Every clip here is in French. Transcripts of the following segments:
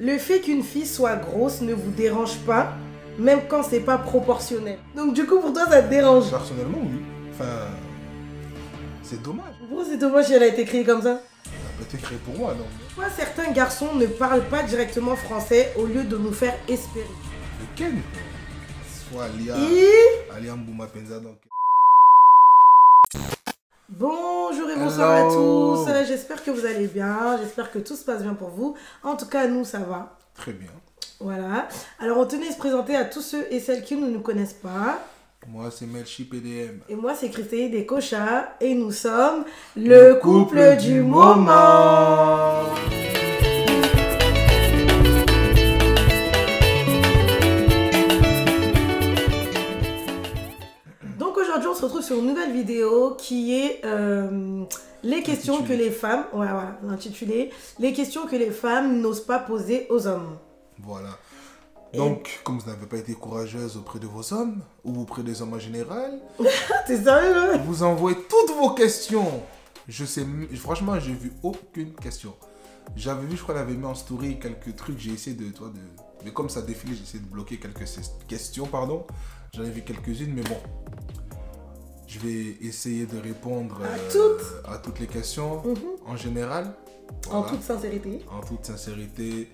Le fait qu'une fille soit grosse ne vous dérange pas, même quand c'est pas proportionnel. Donc du coup, pour toi, ça te dérange? Personnellement, oui. Enfin, c'est dommage. Pourquoi c'est dommage si elle a été créée comme ça? Ça peut être créé pour moi, non? Pourquoi certains garçons ne parlent pas directement français au lieu de nous faire espérer? Le Ken. Soit Alia, Alia Mbouma Penza, donc. Bonjour et bonsoir à tous, j'espère que vous allez bien, j'espère que tout se passe bien pour vous. En tout cas, nous, ça va. Très bien. Voilà. Alors, on tenait à se présenter à tous ceux et celles qui ne nous connaissent pas. Moi, c'est Melchi PDM. Et moi, c'est Christelle Descocha. Et nous sommes le couple du moment. Donc aujourd'hui, on se retrouve sur une nouvelle vidéo qui est les questions que les femmes, voilà, intitulée les questions que les femmes n'osent pas poser aux hommes. Voilà. Donc, comme vous n'avez pas été courageuse auprès de vos hommes, ou auprès des hommes en général, t'es sérieux là? vous envoyez toutes vos questions. Je sais, franchement, j'ai vu aucune question. J'avais vu, je crois, elle avait mis en story quelques trucs, j'ai essayé de, mais comme ça défile, j'ai essayé de bloquer quelques questions, pardon. J'en ai vu quelques-unes, mais bon. Je vais essayer de répondre à toutes les questions, en général. Voilà. En toute sincérité. En toute sincérité.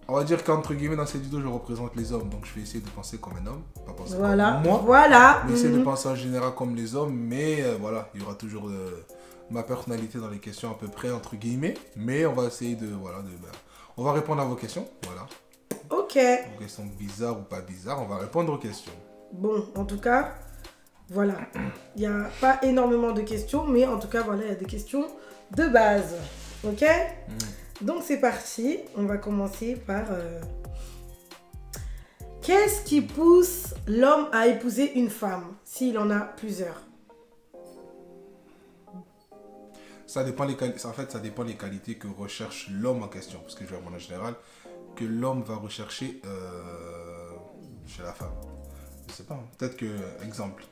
On va dire qu'entre guillemets, dans cette vidéo, je représente les hommes. Donc, je vais essayer de penser comme un homme. Pas penser comme moi. Voilà. Mais essayer de penser en général comme les hommes. Mais voilà, il y aura toujours ma personnalité dans les questions à peu près, entre guillemets. Mais on va essayer de... Voilà, on va répondre à vos questions. Voilà. Ok. Vos questions bizarres ou pas bizarres, on va répondre aux questions. Bon, en tout cas, voilà. Il n'y a pas énormément de questions. Mais en tout cas, voilà, il y a des questions de base. Ok. Donc c'est parti, on va commencer par... Qu'est-ce qui pousse l'homme à épouser une femme, s'il en a plusieurs? Ça dépend les qualités. En fait, ça dépend des qualités que recherche l'homme en question. Parce que je vais avoir en général que l'homme va rechercher chez la femme. Je sais pas, hein. Peut-être que, exemple...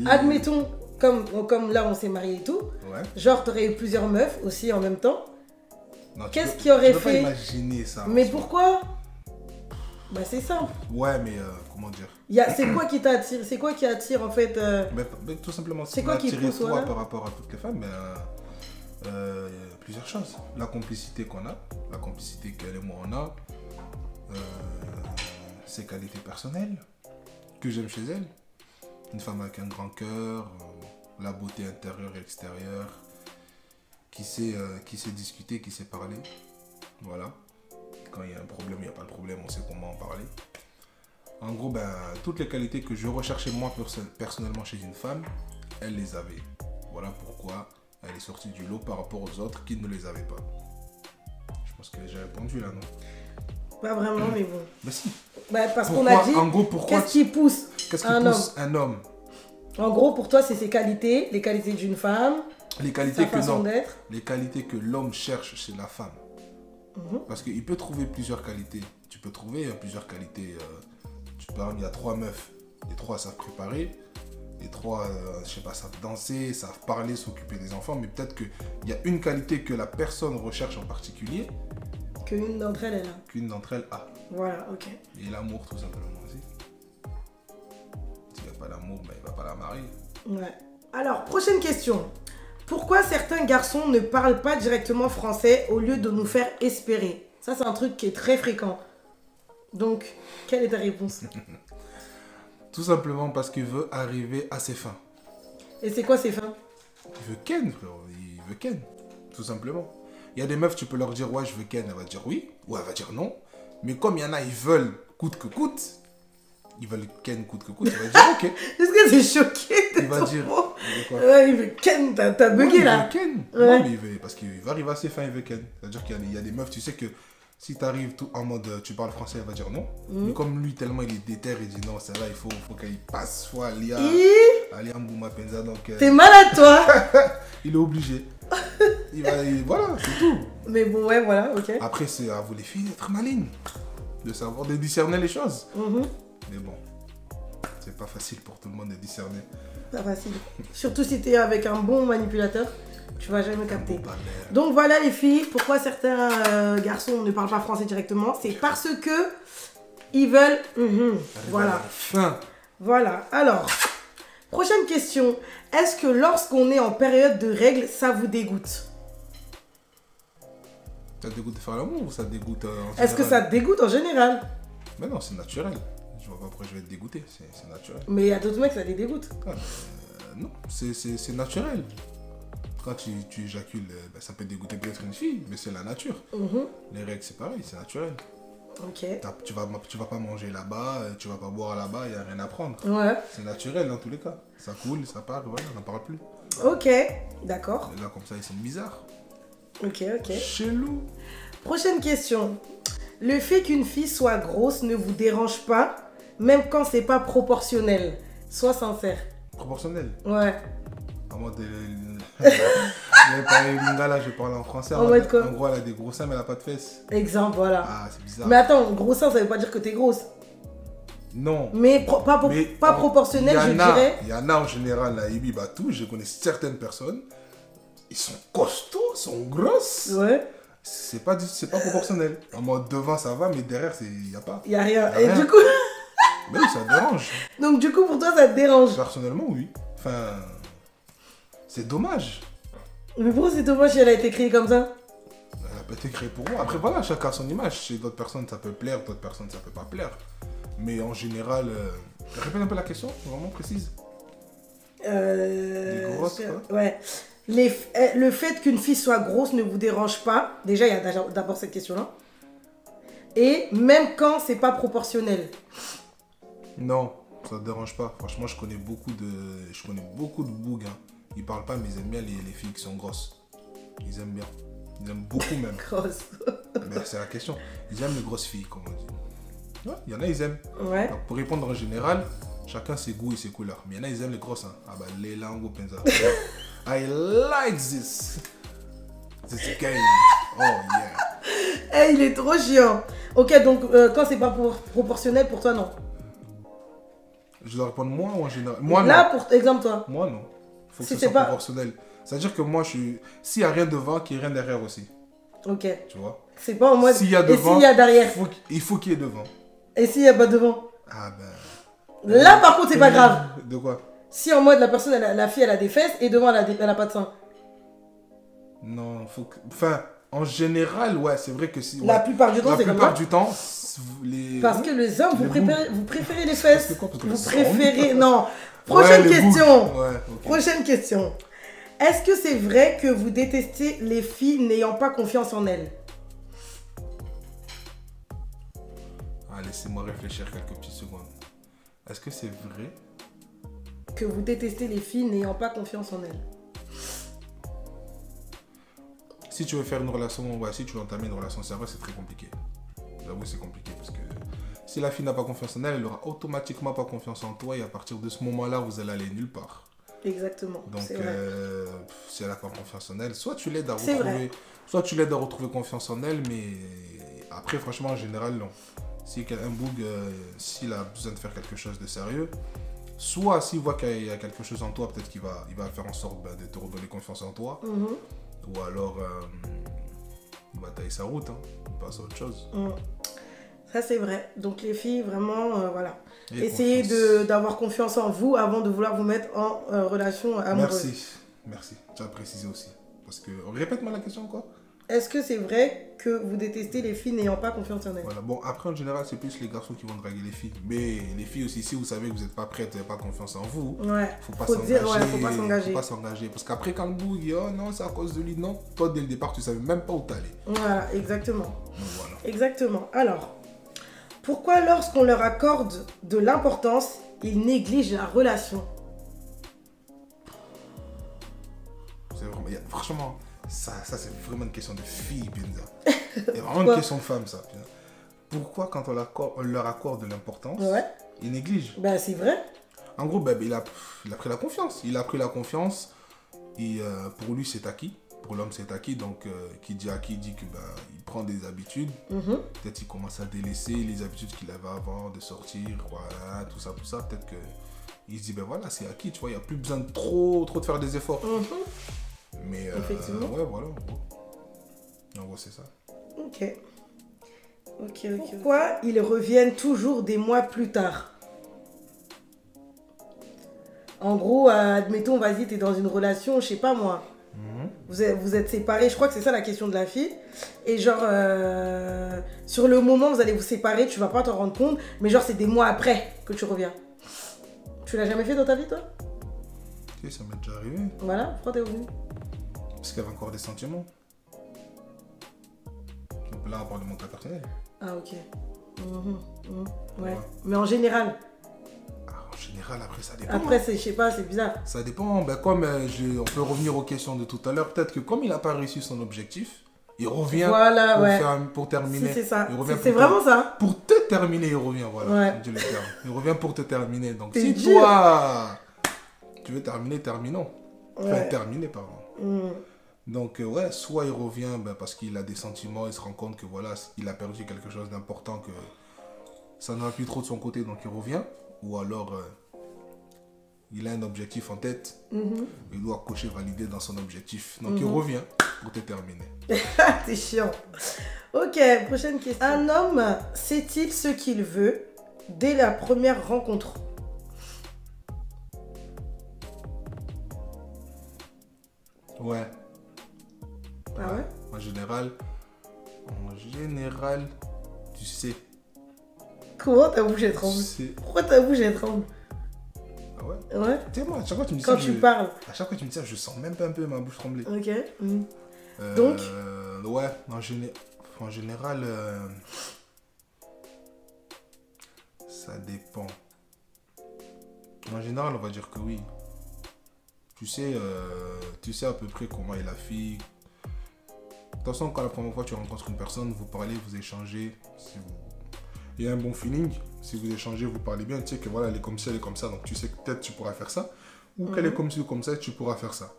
Admettons, comme là on s'est marié et tout, ouais. Genre t'aurais eu plusieurs meufs aussi en même temps. Qu'est-ce qui fait... aurait Je peux fait... pas imaginer ça. Mais pourquoi? Bah c'est simple. Ouais, mais comment dire? C'est quoi qui t'attire? C'est quoi qui attire en fait mais tout simplement, c'est quoi qui pousse toi par rapport à toutes les femmes? Il y a plusieurs choses. La complicité qu'on a, la complicité qu'elle et moi on a, ses qualités personnelles que j'aime chez elle. Une femme avec un grand cœur, la beauté intérieure et extérieure, qui sait discuter, qui sait parler. Voilà. Quand il y a un problème, il n'y a pas de problème, on sait comment en parler. En gros, toutes les qualités que je recherchais moi personnellement chez une femme, elle les avait. Voilà pourquoi elle est sortie du lot par rapport aux autres qui ne les avaient pas. Je pense que j'ai répondu là, non? Pas vraiment, mais bon. Mais si. Bah, parce qu'on a dit, en gros, pourquoi qu'est-ce qui pousse un homme? En gros, pour toi, c'est ses qualités, les qualités d'une femme, les qualités sa façon d'être. Les qualités que l'homme cherche chez la femme. Parce qu'il peut trouver plusieurs qualités. Tu peux trouver plusieurs qualités. Par exemple, il y a 3 meufs. Les 3 savent préparer. Les 3, je sais pas, savent danser, savent parler, s'occuper des enfants. Mais peut-être qu'il y a une qualité que la personne recherche en particulier. Qu'une d'entre elles, elle a. Qu'une d'entre elles a. Voilà, ok. Et l'amour, tout simplement aussi. S'il n'y a pas d'amour, il ne va pas la marier. Ouais. Alors, prochaine question. Pourquoi certains garçons ne parlent pas directement français au lieu de nous faire espérer? Ça, c'est un truc qui est très fréquent. Donc, quelle est ta réponse? Tout simplement parce qu'il veut arriver à ses fins. Et c'est quoi ses fins? Il veut ken, frérot. Il veut ken. Tout simplement. Il y a des meufs, tu peux leur dire, ouais, je veux ken. Elle va dire oui, ou elle va dire non. Mais comme il y en a, ils veulent coûte que coûte. Ils veulent ken coûte que coûte. Il va dire ok. Est-ce que c'est choqué? Il va dire. Ouais, il veut ken, t'as bugué là. Il veut ken. Ouais. Non, mais il veut, parce qu'il va arriver à ses fins, il veut ken. C'est-à-dire qu'il y a des meufs, tu sais que si tu arrives tout en mode tu parles français, elle va dire non. Mais comme lui, tellement il est déter, il dit non, celle-là, il faut qu'elle passe soit Alia Mbouma Penza. Donc. T'es malade, toi. Il est obligé. Voilà, c'est tout. Mais bon, ouais, voilà, ok. Après, c'est à vous les filles d'être malignes. De savoir, de discerner les choses. Mais bon, c'est pas facile pour tout le monde de discerner. Pas facile. Surtout si t'es avec un bon manipulateur. Tu vas jamais Un capter. beau balai. Donc voilà les filles, pourquoi certains garçons ne parlent pas français directement, c'est parce que ils veulent. Voilà. Fin. Voilà. Alors, prochaine question. Est-ce que lorsqu'on est en période de règles, ça vous dégoûte? Ça te dégoûte de faire l'amour ou ça te dégoûte en Est-ce que ça général? te dégoûte en général? Mais non, c'est naturel. Je vois pas pourquoi je vais être dégoûté, c'est naturel. Mais il y a d'autres mecs, ça les dégoûte. Non, c'est naturel. Quand tu éjacules, ben, ça peut dégoûter peut-être une fille, mais c'est la nature. Les règles, c'est pareil, c'est naturel. Ok. Tu vas pas manger là-bas, tu vas pas boire là-bas, il n'y a rien à prendre. Ouais. C'est naturel dans tous les cas. Ça coule, ça part, voilà, on n'en parle plus. Ok. D'accord. Et là, comme ça, ils sont bizarres. Ok, ok. Chelou. Prochaine question. Le fait qu'une fille soit grosse ne vous dérange pas, même quand c'est pas proportionnel. Sois sincère. Proportionnel. Ouais. En mode. Je vais parler lingala, je parle en français. En mode quoi? En gros, elle a des gros seins, mais elle a pas de fesses. Exemple, voilà. Ah, c'est bizarre. Mais attends, gros sein, ça veut pas dire que t'es grosse. Non. Mais pas proportionnel, je dirais. Il y en a en général, là, Ibi Batou, je connais certaines personnes, ils sont costauds, ils sont grosses. Ouais. C'est pas proportionnel. En mode devant, ça va, mais derrière, il n'y a pas. Il y a rien. Y a Et rien. du coup. Mais oui, ça dérange. Donc, du coup, pour toi, ça te dérange. Personnellement, oui. Enfin, c'est dommage. Mais pourquoi c'est dommage si elle a été créée comme ça? Elle a pas été créée pour moi. Après, voilà, chacun a son image. Chez d'autres personnes, ça peut plaire, d'autres personnes, ça peut pas plaire. Mais en général, répète un peu la question, vraiment précise. Les grosses, quoi. Ouais. Le fait qu'une fille soit grosse ne vous dérange pas. Déjà, il y a d'abord cette question-là. Et même quand c'est pas proportionnel. Non, ça ne dérange pas. Franchement, je connais beaucoup de bougs. Hein. Ils parlent pas, mais ils aiment bien les filles qui sont grosses. Ils aiment bien. Ils aiment beaucoup même. Grosse. Mais c'est la question. Ils aiment les grosses filles, comme on dit. Ouais, il y en a, ils aiment. Ouais. Alors, pour répondre en général, chacun ses goûts et ses couleurs. Mais il y en a, ils aiment les grosses. Hein. Ah bah, les langues, penza. I like this. This game. Oh yeah. Hey, il est trop chiant. Ok, donc quand c'est pas proportionnel, pour toi, non. Je dois répondre moi ou en général? Moi, non. Là, pour exemple, toi. Moi, non. Faut que Si ce c'est soit pas- proportionnel. C'est-à-dire que moi, s'il n'y a rien devant, qu'il n'y ait rien derrière aussi. Ok. Tu vois? C'est pas en mode. S'il y a Et devant, s'il y a derrière? il faut qu'il y ait devant. Et s'il y a pas devant? Ah ben. Là, par contre, c'est pas grave. De quoi? Si en mode la personne, la fille, elle a des fesses et devant, elle a pas de sein. Non, faut que. Enfin, en général, ouais, c'est vrai que si. La Ouais. plupart du temps, La c'est comme plupart ça. du temps, les. Parce que les hommes, Les vous préférez les fesses. Parce que quoi? Parce que Vous le sang. préférez. Non. Ouais, Prochaine les question. boules. Ouais, ok. Prochaine question. Est-ce que c'est vrai que vous détestez les filles n'ayant pas confiance en elles? Ah, laissez-moi réfléchir quelques petites secondes. Est-ce que c'est vrai? Que vous détestez les filles n'ayant pas confiance en elles. Si tu veux faire une relation, ouais, si tu veux entamer une relation sérieuse, c'est très compliqué. J'avoue, c'est compliqué parce que si la fille n'a pas confiance en elle, elle aura automatiquement pas confiance en toi et à partir de ce moment-là, vous allez aller nulle part. Exactement. Donc, C'est vrai. si elle n'a pas confiance en elle, soit tu l'aides à C'est retrouver, soit tu l'aides à retrouver confiance en elle, mais après, franchement, en général, non. Si un boug, s'il a besoin de faire quelque chose de sérieux, soit s'il voit qu'il y a quelque chose en toi, peut-être qu'il va faire en sorte de te redonner confiance en toi, ou alors il va tailler sa route, hein. Il passe à autre chose. Ça, c'est vrai. Donc, les filles, vraiment, voilà. Et Essayez confiance. d'avoir confiance en vous avant de vouloir vous mettre en relation amoureuse. Merci. Tu as précisé aussi. Parce que, répète-moi la question encore. Est-ce que c'est vrai que vous détestez les filles n'ayant pas confiance en elles? Voilà. Bon, après, en général, c'est plus les garçons qui vont draguer les filles. Mais les filles aussi, si vous savez que vous n'êtes pas prête, vous n'avez pas confiance en vous, Ouais. faut pas Faut s'engager. dire, ouais, faut pas s'engager. Faut pas s'engager. Parce qu'après, quand le boug dit, oh non, c'est à cause de lui, non. Toi, dès le départ, tu savais même pas où t'allais. Voilà, exactement. Donc voilà. Exactement. Alors, pourquoi lorsqu'on leur accorde de l'importance, ils négligent la relation? C'est vraiment, franchement, ça c'est vraiment une question de fille, Pinza. C'est vraiment une question de femme, ça. Pinza. Pourquoi, quand on leur accorde de l'importance, Ouais. ils négligent? Ben, c'est vrai. En gros, il a pris la confiance. Il a pris la confiance et pour lui, c'est acquis. Pour l'homme, c'est acquis. Donc, qui dit acquis dit que il prend des habitudes. Peut-être qu'il commence à délaisser les habitudes qu'il avait avant de sortir. Voilà, tout ça. Peut-être qu'il se dit, voilà, c'est acquis. Tu vois, il n'y a plus besoin de trop de faire des efforts. Mais Effectivement. ouais, voilà, en gros c'est ça. Ok. Pourquoi ils reviennent toujours des mois plus tard? En gros, admettons, vas-y, t'es dans une relation, je sais pas moi. Vous êtes séparés, je crois que c'est ça la question de la fille. Et genre, sur le moment, vous allez vous séparer, tu vas pas t'en rendre compte, mais genre, c'est des mois après que tu reviens. Tu l'as jamais fait dans ta vie, toi? Ok, ça m'est déjà arrivé. Voilà, pourquoi t'es revenu? Parce qu'il y avait encore des sentiments. Donc là, on parle de mon cas personnel. Ah, ok. Ouais. Mais en général. En général, après, ça dépend. Après, je sais pas, c'est bizarre. Ça dépend. Ben, comme on peut revenir aux questions de tout à l'heure, peut-être que comme il n'a pas réussi son objectif, il revient voilà, pour terminer. Si, c'est ça. Il revient C'est vraiment ça. Pour te terminer, il revient. Voilà. Ouais. Je dis le terme. Il revient pour te terminer. Donc, C'est si dur. toi, tu veux terminer, terminons. Enfin, Ouais. terminer, pardon. Donc, ouais, soit il revient parce qu'il a des sentiments, il se rend compte que voilà, il a perdu quelque chose d'important, que ça n'a plus trop de son côté, donc il revient. Ou alors, il a un objectif en tête, il doit cocher, valider dans son objectif. Donc, il revient pour te terminer. T'es chiant. Ok, prochaine question. Un homme sait-il ce qu'il veut dès la première rencontre? Ouais. Ah ouais? En général, tu sais. Comment ta bouche elle tremble? Tu sais. Pourquoi ta bouche elle tremble? Ah ouais? Ouais? Tu sais, moi, à chaque fois que tu me dis Quand ça, tu parles. à chaque fois que tu me dis ça, je sens même pas un peu ma bouche trembler. Ok. Donc? Ouais, en général, ça dépend. En général, on va dire que oui. Tu sais à peu près comment est la fille. De toute façon, quand la première fois tu rencontres une personne, vous parlez, vous échangez. Il y a un bon feeling. Si vous échangez, vous parlez bien, tu sais que voilà, elle est comme ça, elle est comme ça. Donc tu sais que peut-être tu pourras faire ça. Ou qu'elle est comme ci ou comme ça, tu pourras faire ça.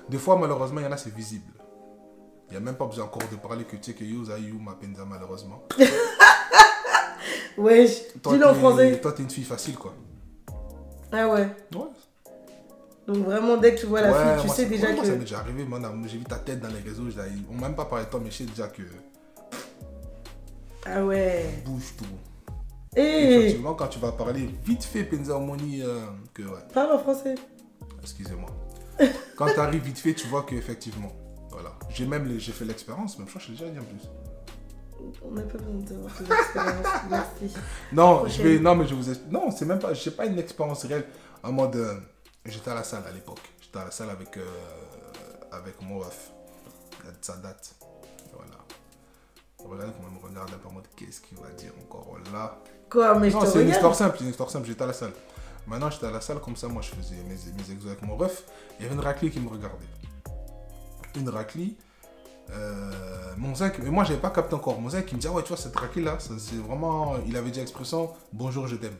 Des fois, malheureusement, il y en a, c'est visible. Il n'y a même pas besoin encore de parler que tu sais que you m'appelle malheureusement. Ouais, dis-le en français. Toi, t'es une fille facile, quoi. Ah ouais. Ouais. Donc vraiment, dès que tu vois la fille, tu sais déjà que... Ça m'est déjà arrivé, moi, j'ai vu ta tête dans les réseaux, on m'a même pas parlé de toi, mais je sais déjà que... Ah ouais. Bouge tout. Et effectivement, quand tu vas parler, vite fait, Penza Omoni, que ouais. Parle en français. Excusez-moi. Quand tu arrives vite fait, tu vois qu'effectivement, voilà. J'ai fait l'expérience, même chose, je l'ai déjà dit en plus. On n'a pas besoin de savoir tes expériences, merci. Non, non, c'est même pas, j'ai pas une expérience réelle en mode, j'étais à la salle à l'époque, j'étais à la salle avec mon ref, ça date, voilà. Regardez comment il me regarde un peu en mode, qu'est-ce qu'il va dire encore là? Quoi, mais non, je te c'est une regarde. histoire simple, j'étais à la salle. Maintenant, j'étais à la salle, comme ça, moi, je faisais mes exos avec mon ref, il y avait une raclie qui me regardait. Une raclie. Mon zinc, mais moi j'avais pas capté encore. Mon zinc qui me dit, ah ouais, tu vois, cette raclie là, c'est vraiment. Il avait dit l'expression bonjour, je t'aime.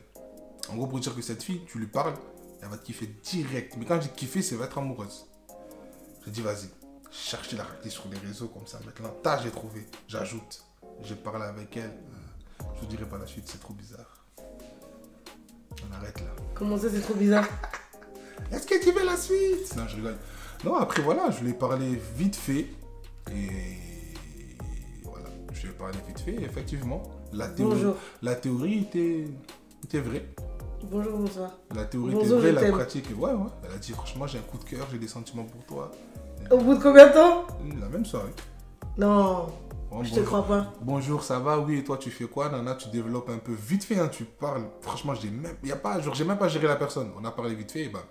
En gros, pour dire que cette fille, tu lui parles, elle va te kiffer direct. Mais quand je dis kiffer, c'est va être amoureuse. J'ai dit, vas-y, cherchez la raclie sur les réseaux comme ça. Maintenant, j'ai trouvé, j'ajoute. J'ai parlé avec elle. Je vous dirai pas la suite, c'est trop bizarre. On arrête là. Comment ça, c'est trop bizarre? Est-ce que tu veux la suite? Non, je rigole. Non, après voilà, je lui ai parlé vite fait. Et voilà, je lui ai parlé vite fait. Et effectivement, la théorie était vraie. Bonjour, bonsoir. La théorie Bonjour, était vraie, je la t'aime. pratique, ouais. Elle a dit, franchement, j'ai un coup de cœur, j'ai des sentiments pour toi. Au bout de combien de temps? La même soirée. Non, Bon, je te crois pas. Bonjour, ça va? Oui, et toi, tu fais quoi? Nana, tu développes un peu vite fait, hein, tu parles. Franchement, j'ai même pas géré la personne. On a parlé vite fait, et ben,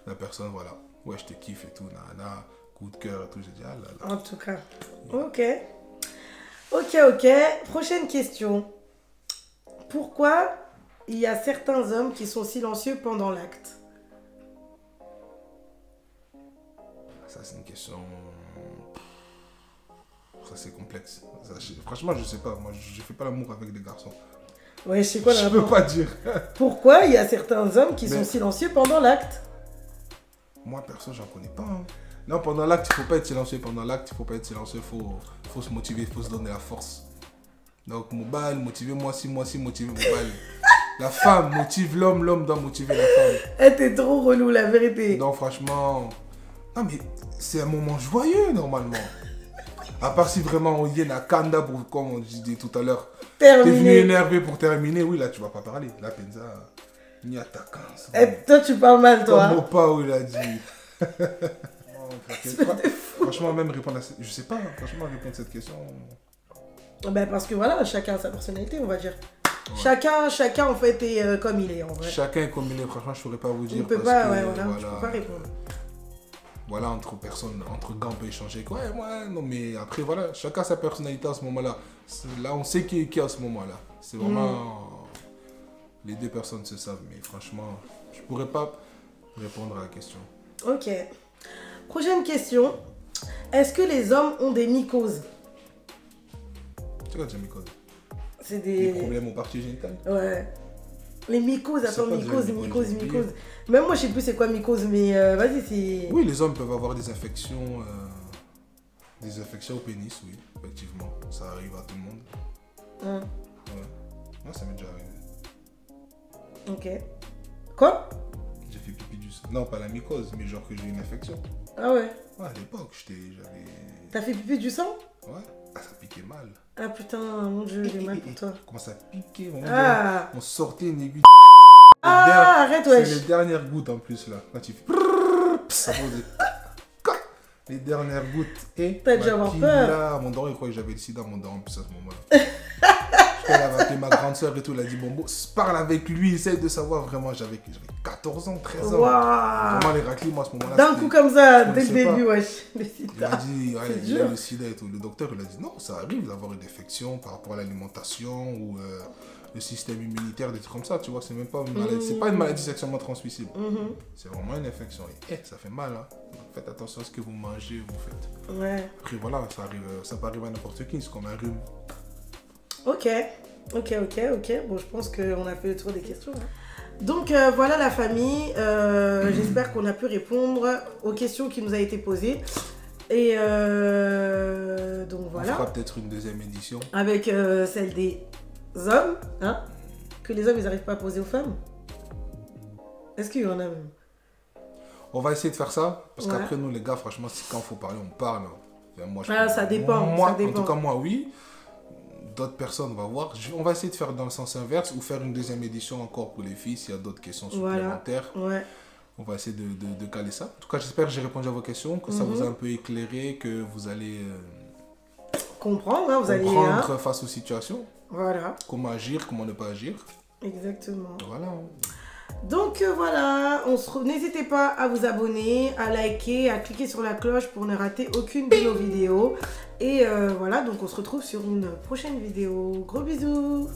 la personne, voilà. Ouais, je te kiffe et tout, nana, coup de cœur et tout. J'ai dit, ah là là. En tout cas. Ok. Prochaine question. Pourquoi il y a certains hommes qui sont silencieux pendant l'acte? Ça, c'est une question. Ça, c'est complexe. Ça, franchement, je sais pas. Moi, je fais pas l'amour avec des garçons. Ouais, je sais quoi Je là. peux pas dire. Pourquoi il y a certains hommes qui sont silencieux pendant l'acte? Moi, perso, j'en connais pas. Hein. Non, pendant l'acte, il faut pas être silencieux. Pendant l'acte, il faut pas être silencieux. Faut se motiver, il faut se donner la force. Donc, Mobile, motivez-moi, si motivez Mobile. La femme motive l'homme, l'homme doit motiver la femme. Eh, t'es trop relou, la vérité. Donc, franchement, Non, mais c'est un moment joyeux, normalement. À part si vraiment on y est à Kanda, pour, comme on disait tout à l'heure. T'es venu énervé pour terminer, oui, là, tu vas pas parler. Là, Penza, ni attaquant. Et toi, tu parles mal, toi. Comme pas où il a dit. Franchement, même répondre à cette... Je sais pas, franchement, répondre à cette question... Ben parce que voilà, chacun a sa personnalité, on va dire. Ouais. Chacun en fait est comme il est, en vrai. Chacun est comme il est, franchement, je pourrais pas vous dire. On peut parce pas, que, ouais, voilà, tu peux pas répondre. Voilà, entre personnes, entre gars, on peut échanger. Ouais, non, mais après, voilà, chacun a sa personnalité à ce moment-là. Là, on sait qui est à ce moment-là. C'est vraiment... Les deux personnes se savent, mais franchement, je pourrais pas répondre à la question. Ok. Prochaine question. Est-ce que les hommes ont des mycoses? C'est quoi des mycoses? C'est des problèmes aux parties génitales? Ouais. Les mycoses, attends, mycose. Même moi, je sais plus c'est quoi mycose, mais vas-y, c'est... Oui, les hommes peuvent avoir des infections au pénis, oui, effectivement. Ça arrive à tout le monde. Ouais. Moi, ça m'est déjà arrivé. Ok. Quoi? J'ai fait pipi du sang. Non, pas la mycose, mais genre que j'ai eu une infection. Ah ouais? Ouais, à l'époque, j'avais... T'as fait pipi du sang? Ouais. Ah, ça piquait mal. Ah putain, mon dieu, j'ai mal pour toi. Comment ça piquait, mon Ah. On sortait une aiguille. Arrête, ouais. C'est les dernières gouttes en plus, là. Quand tu fais... Ça faisait... Les dernières gouttes. Et t'as dû avoir peur. Là, mon daron, il croyait que j'avais le sida, mon daron, en plus à ce moment-là. Elle avait appelé ma grande soeur et tout, elle a dit bon, parle avec lui, essaye de savoir vraiment. J'avais 14 ans, 13 ans. Wow. Vraiment les raclis, moi à ce moment-là. D'un coup comme ça, dès le début, wesh. Il a dit, ouais, il a le sida et tout. Le docteur, il a dit non, ça arrive d'avoir une infection par rapport à l'alimentation ou le système immunitaire, des trucs comme ça, tu vois. C'est même pas une maladie, c'est pas une maladie sexuellement transmissible. C'est vraiment une infection. Et ça fait mal, hein. Donc, faites attention à ce que vous mangez, vous faites. Ouais. Après, voilà, ça peut arriver à n'importe qui, c'est comme un rhume. Ok. Bon, je pense qu'on a fait le tour des questions. Hein. Donc, voilà la famille. J'espère qu'on a pu répondre aux questions qui nous ont été posées. Et donc, voilà. On fera peut-être une deuxième édition. Avec celle des hommes, hein. Que les hommes, ils n'arrivent pas à poser aux femmes. Est-ce qu'il y en a même? On va essayer de faire ça. Parce qu'après, nous, les gars, franchement, quand il faut parler, on parle. Enfin, moi, ça dépend. Moi, en tout cas, moi, oui. D'autres personnes, on va voir. On va essayer de faire dans le sens inverse ou faire une deuxième édition encore pour les filles s'il y a d'autres questions supplémentaires. Voilà. Ouais. On va essayer de caler ça. En tout cas, j'espère que j'ai répondu à vos questions, que ça vous a un peu éclairé, que vous allez comprendre, hein, comprendre face aux situations. Voilà. Comment agir, comment ne pas agir. Exactement. Voilà. Donc voilà, n'hésitez pas à vous abonner, à liker, à cliquer sur la cloche pour ne rater aucune de nos vidéos. Et voilà, donc on se retrouve sur une prochaine vidéo. Gros bisous!